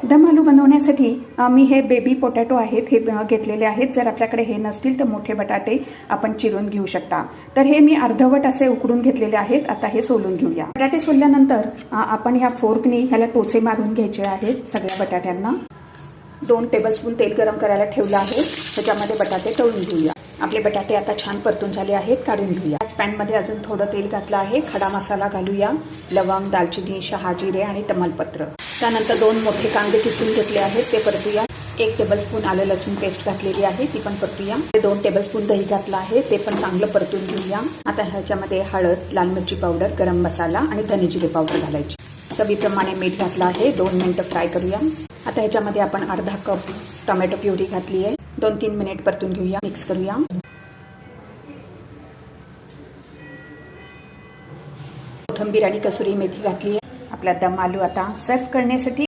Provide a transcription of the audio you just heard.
दम आलू बनवण्यासाठी मी हे बेबी पोटॅटो आहेत हे घेतलेले आहेत। जर आपल्याकडे हे नसतील तर मोठे बटाटे आपण चिरून घेऊ शकता। तर हे मी अर्धवट असे उकडून घेतलेले आहेत। आता हे सोलून घेऊया। बटाटे सोलल्यानंतर आपण ह्या फोर्कनी ह्याला टोचे मारून घ्यायचे आहेत सगळ्या बटाट्यांना। 2 टेबलस्पून तेल गरम करायला ठेवलं आहे, त्याच्यामध्ये बटाटे तळून घेऊया। आपले बटाटे आता छान परतून झाले आहेत, काढून घेऊया। याच पॅनमध्ये अजून थोडं तेल घातलं आहे, खडा मसाला घालूया, लवंग, दालचिनी, शहाजिरे आणि तमालपत्र। त्यानंतर 2 मोठे कांदे किसून घेतले आहेत ते परतूया। 1 टेबलस्पून आलं लसूण पेस्ट घातलेली आहे ती पण परतूया। 2 टेबलस्पून दही घातलं आहे ते पण चांगलं परतून घेऊया। आता ह्याच्यामध्ये हळद, लाल मिरची पावडर, गरम मसाला आणि धने जिरे पावडर घालायची। चवीप्रमाणे मीठ घातलं आहे, 2 मिनिटं फ्राय करूया। आता ह्याच्यामध्ये आपण अर्धा कप टोमॅटो प्युरी घातली आहे, 2-3 मिनिट परतून घेऊया, मिक्स करूया। कोथिंबीर आणि कसुरी मेथी घातली आहे। आपला दम आलू आता सर्व करण्यासाठी